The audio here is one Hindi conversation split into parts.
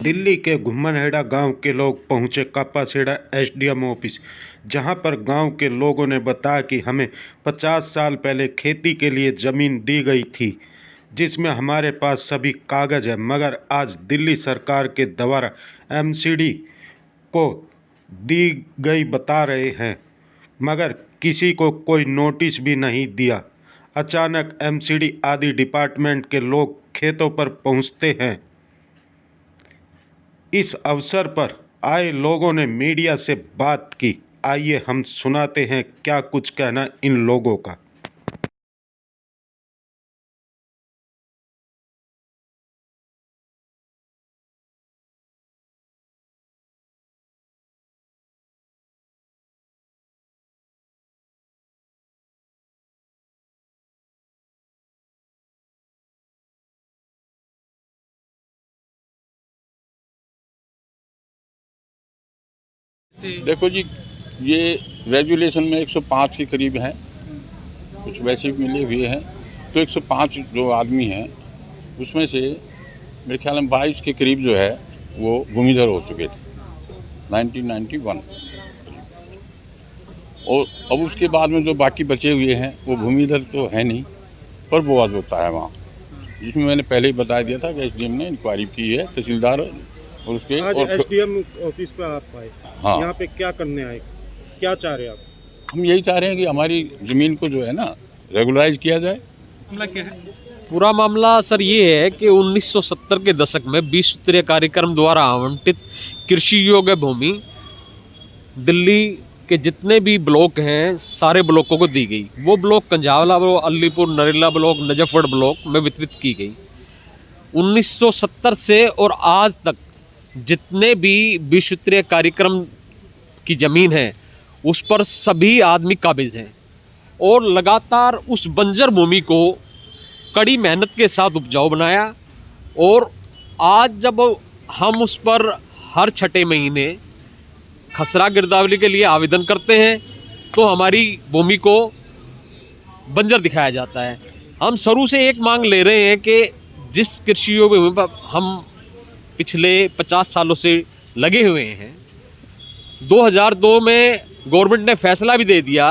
दिल्ली के घुम्मनहेड़ा गांव के लोग पहुंचे कापासेड़ा एसडीएम ऑफिस, जहां पर गांव के लोगों ने बताया कि हमें 50 साल पहले खेती के लिए ज़मीन दी गई थी, जिसमें हमारे पास सभी कागज़ हैं, मगर आज दिल्ली सरकार के द्वारा एमसीडी को दी गई बता रहे हैं, मगर किसी को कोई नोटिस भी नहीं दिया। अचानक एमसीडी आदि डिपार्टमेंट के लोग खेतों पर पहुंचते हैं। इस अवसर पर आए लोगों ने मीडिया से बात की। आइए हम सुनाते हैं क्या कुछ कहना इन लोगों का। देखो जी, ये रेजुलेशन में 105 के करीब हैं, कुछ वैसे भी मिले हुए हैं। तो 105 जो आदमी हैं उसमें से मेरे ख्याल में 22 के करीब जो है वो भूमिधर हो चुके थे 1991। और अब उसके बाद में जो बाकी बचे हुए हैं वो भूमिधर तो है नहीं, पर बोआज होता है वहाँ, जिसमें मैंने पहले ही बता दिया था कि एसडीएम ने इंक्वायरी की है, तहसीलदार और उसके आज और एसडीएम ऑफिस पे आप आए। हाँ, यहाँ पे क्या करने आए, क्या चाह रहे हैं आप? हम यही चाह रहे हैं कि हमारी ज़मीन को जो है ना रेगुलराइज किया जाए। मामला क्या है? पूरा मामला सर ये है कि 1970 के दशक में 20 सूत्रीय कार्यक्रम द्वारा आवंटित कृषि योग्य भूमि दिल्ली के जितने भी ब्लॉक हैं सारे ब्लॉकों को दी गई। वो block Kanjhawala block, Alipur, Narela block, Najafgarh block में वितरित की गई। 1970 से और आज तक जितने भी 20 सूत्रीय कार्यक्रम की ज़मीन है उस पर सभी आदमी काबिज हैं और लगातार उस बंजर भूमि को कड़ी मेहनत के साथ उपजाऊ बनाया। और आज जब हम उस पर हर छठे महीने खसरा गिरदावरी के लिए आवेदन करते हैं तो हमारी भूमि को बंजर दिखाया जाता है। हम शुरू से एक मांग ले रहे हैं कि जिस कृषि योग्य भूमि पर हम पिछले 50 सालों से लगे हुए हैं, 2002 में गवर्नमेंट ने फैसला भी दे दिया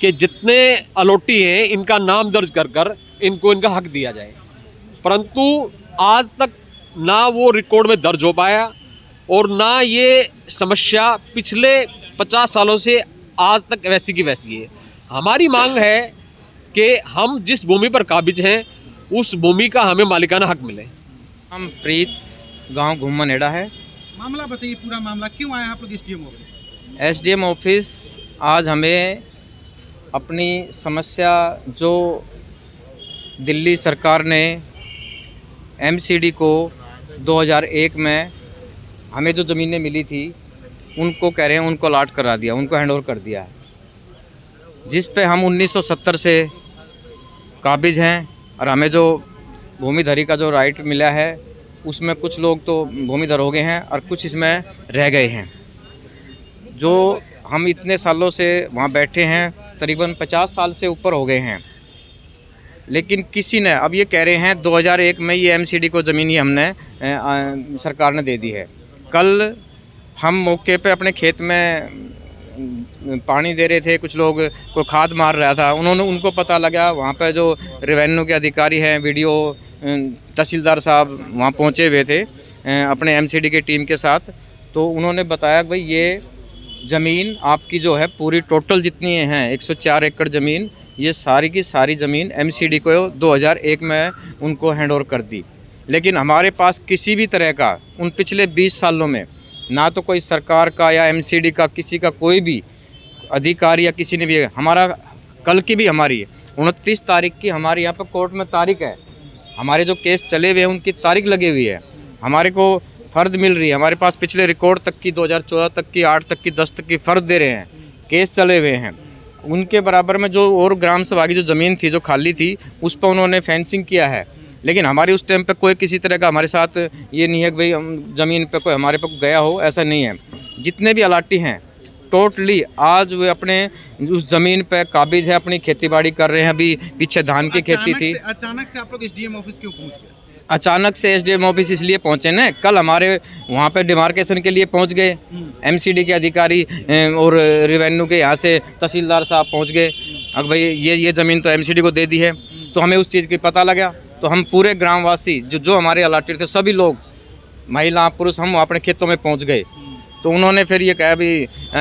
कि जितने अलॉटी हैं इनका नाम दर्ज कर कर इनको इनका हक दिया जाए, परंतु आज तक ना वो रिकॉर्ड में दर्ज हो पाया और ना ये समस्या पिछले 50 सालों से आज तक वैसी की वैसी है। हमारी मांग है कि हम जिस भूमि पर काबिज हैं उस भूमि का हमें मालिकाना हक मिले। हम प्रीत, गांव घुम्मनहेड़ा है। मामला बताइए, पूरा मामला क्यों आया आप लोग एसडीएम ऑफिस? एसडीएम ऑफिस आज हमें अपनी समस्या जो दिल्ली सरकार ने एमसीडी को 2001 में हमें जो ज़मीनें मिली थी उनको कह रहे हैं उनको अलाट करा दिया, उनको हैंड ओवर कर दिया है, जिस पे हम 1970 से काबिज हैं। और हमें जो भूमिधरी का जो राइट मिला है उसमें कुछ लोग तो भूमिधर हो गए हैं और कुछ इसमें रह गए हैं। जो हम इतने सालों से वहाँ बैठे हैं, तकरीबन 50 साल से ऊपर हो गए हैं, लेकिन किसी ने अब ये कह रहे हैं 2001 में ये एमसीडी को ज़मीन ही हमने सरकार ने दे दी है। कल हम मौके पे अपने खेत में पानी दे रहे थे, कुछ लोग को खाद मार रहा था, उनको पता लगा, वहाँ पे जो रेवेन्यू के अधिकारी हैं, वीडियो तहसीलदार साहब वहाँ पहुँचे हुए थे अपने एमसीडी के टीम के साथ, तो उन्होंने बताया कि भाई ये ज़मीन आपकी जो है पूरी टोटल जितनी हैं 104 एकड़ ज़मीन, ये सारी की सारी ज़मीन एमसीडी को 2001 में उनको हैंड ओवर कर दी। लेकिन हमारे पास किसी भी तरह का उन पिछले 20 सालों में ना तो कोई सरकार का या एमसीडी का किसी का कोई भी अधिकारी या किसी ने भी, हमारा कल की भी हमारी 29 तारीख की हमारे यहाँ पर कोर्ट में तारीख है, हमारे जो केस चले हुए हैं उनकी तारीख लगी हुई है, हमारे को फ़र्द मिल रही है, हमारे पास पिछले रिकॉर्ड तक की 2014 तक की, 8 तक की, 10 तक की फ़र्द दे रहे हैं, केस चले हुए हैं। उनके बराबर में जो और ग्राम सभा की जो ज़मीन थी जो खाली थी उस पर उन्होंने फेंसिंग किया है, लेकिन हमारी उस टाइम पे कोई किसी तरह का हमारे साथ ये नहीं है कि भाई ज़मीन पे कोई हमारे पे गया हो, ऐसा नहीं है। जितने भी अलाटी हैं टोटली आज वे अपने उस ज़मीन पे काबिज है, अपनी खेती बाड़ी कर रहे हैं। अभी पीछे धान की खेती थी। अचानक से आप लोग एसडीएम ऑफिस क्यों पहुंच गए? अचानक से एसडीएम ऑफिस इसलिए पहुंचे ना, कल हमारे वहाँ पे डिमार्केशन के लिए पहुंच गए एमसीडी के अधिकारी और रेवेन्यू के यहाँ से तहसीलदार साहब पहुंच गए। अब भाई ये ज़मीन तो एमसीडी को दे दी है, तो हमें उस चीज़ की पता लगा, तो हम पूरे ग्रामवासी जो हमारे अलाटेड थे सभी लोग, महिला पुरुष, हम अपने खेतों में पहुँच गए। तो उन्होंने फिर ये कहा भी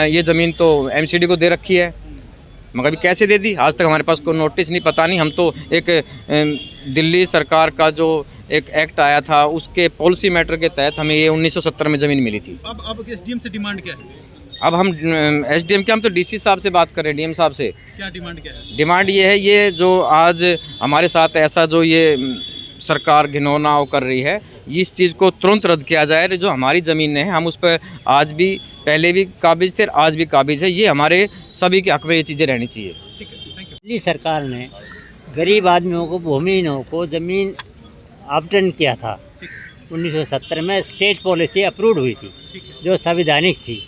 ये ज़मीन तो एमसीडी को दे रखी है, मगर अभी कैसे दे दी, आज तक हमारे पास कोई नोटिस नहीं, पता नहीं। हम तो एक दिल्ली सरकार का जो एक एक्ट आया था उसके पॉलिसी मैटर के तहत हमें ये 1970 में ज़मीन मिली थी। अब एसडीएम से डिमांड क्या है? अब हम एसडीएम के, हम तो डीसी साहब से बात कर रहे हैं, डीएम साहब से। क्या डिमांड क्या है? डिमांड ये है, ये जो आज हमारे साथ ऐसा जो ये सरकार घिनौना कर रही है, इस चीज़ को तुरंत रद्द किया जाए। जो हमारी ज़मीन है हम उस पर आज भी, पहले भी काबिज थे, आज भी काबिज है, ये हमारे सभी के हक में ये चीज़ें रहनी चाहिए। ठीक है, थैंक यू। दिल्ली सरकार ने गरीब आदमियों को, भूमिहीनों को ज़मीन आवंटन किया था 1970 में, स्टेट पॉलिसी अप्रूव्ड हुई थी जो संवैधानिक थी।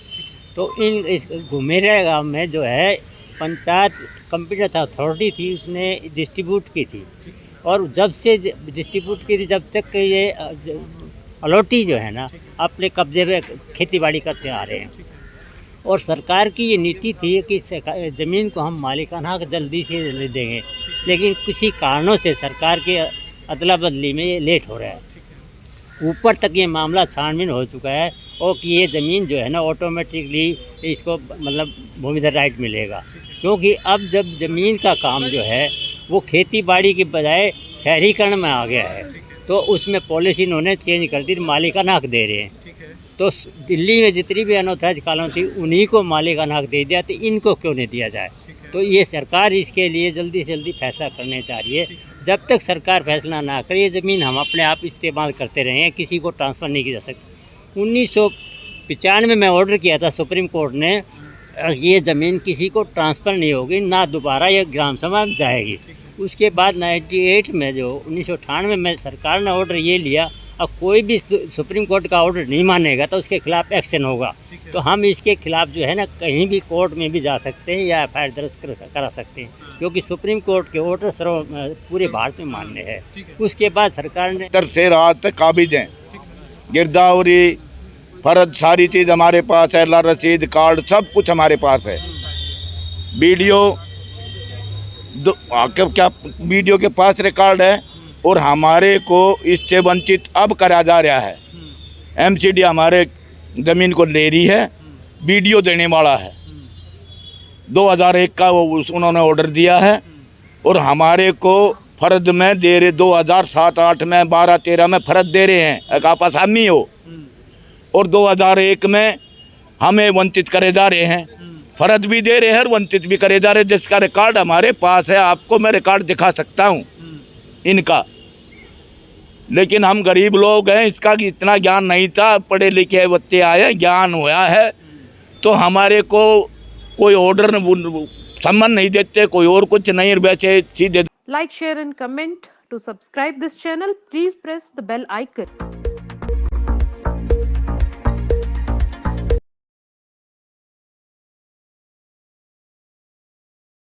तो इस घुमेरा गाँव में जो है पंचायत कंप्यूटर अथॉरिटी थी, उसने डिस्ट्रीब्यूट की थी, और जब से डिस्ट्रीब्यूट की थी जब तक ये अलॉटी जो है ना अपने कब्जे में खेती बाड़ी करते आ रहे हैं। और सरकार की ये नीति थी कि ज़मीन को हम मालिकाना हक जल्दी से जल्दी देंगे, लेकिन कुछ ही कारणों से सरकार के अदला बदली में ये लेट हो रहा है। ऊपर तक ये मामला छानबीन हो चुका है और कि ये ज़मीन जो है ना ऑटोमेटिकली इसको मतलब भूमिधर राइट मिलेगा, क्योंकि अब जब ज़मीन का काम जो है वो खेती बाड़ी के बजाय शहरीकरण में आ गया है, तो उसमें पॉलिसी इन्होंने चेंज कर दी, मालिकाना हक दे रहे हैं। तो दिल्ली में जितनी भी अनऑथराइज कॉलोनी थी उन्हीं को मालिकाना हक दे दिया, तो इनको क्यों नहीं दिया जाए? तो ये सरकार इसके लिए जल्दी से जल्दी फैसला करने चाहिए। जब तक सरकार फैसला ना करे ये ज़मीन हम अपने आप इस्तेमाल करते रहें, किसी को ट्रांसफ़र नहीं की जा सकती। 1995 में ऑर्डर किया था सुप्रीम कोर्ट ने, ये ज़मीन किसी को ट्रांसफ़र नहीं होगी, ना दोबारा ये ग्राम सभा में जाएगी। उसके बाद 98 में जो 1998 में सरकार ने ऑर्डर ये लिया, अब कोई भी सुप्रीम कोर्ट का ऑर्डर नहीं मानेगा तो उसके खिलाफ एक्शन होगा। तो हम इसके खिलाफ जो है ना कहीं भी कोर्ट में भी जा सकते हैं या एफआईआर दर्ज करा सकते हैं, क्योंकि सुप्रीम कोर्ट के ऑर्डर पूरे भारत में मान्य है। उसके बाद सरकार ने से रात तक काबिज हैं, गिरदावरी फर्ज सारी चीज़ हमारे पास है, रसीद कार्ड सब कुछ हमारे पास है। वीडियो क्या वीडियो के पास रिकॉर्ड है, और हमारे को इससे वंचित अब करा जा रहा है। एमसीडी हमारे ज़मीन को ले रही है, वीडियो देने वाला है। 2001 का वो उन्होंने ऑर्डर दिया है और हमारे को फ़र्ज में दे रहे, 2007-8 में 12-13 में फ़र्ज दे रहे हैं, एक आप आसामी हो, और 2001 में हमें वंचित करे जा रहे हैं, फ़र्ज भी दे रहे हैं और वंचित भी करे जा रहे हैं, जिसका रिकॉर्ड हमारे पास है। आपको मैं रिकॉर्ड दिखा सकता हूँ इनका, लेकिन हम गरीब लोग हैं, इसका इतना ज्ञान नहीं था। पढ़े लिखे बच्चे आए, ज्ञान हुआ है, तो हमारे को कोई ऑर्डर सम्मान नहीं देते, कोई और कुछ नहीं, वैसे सीधे। Like, share and comment. To subscribe this channel, please press the bell icon.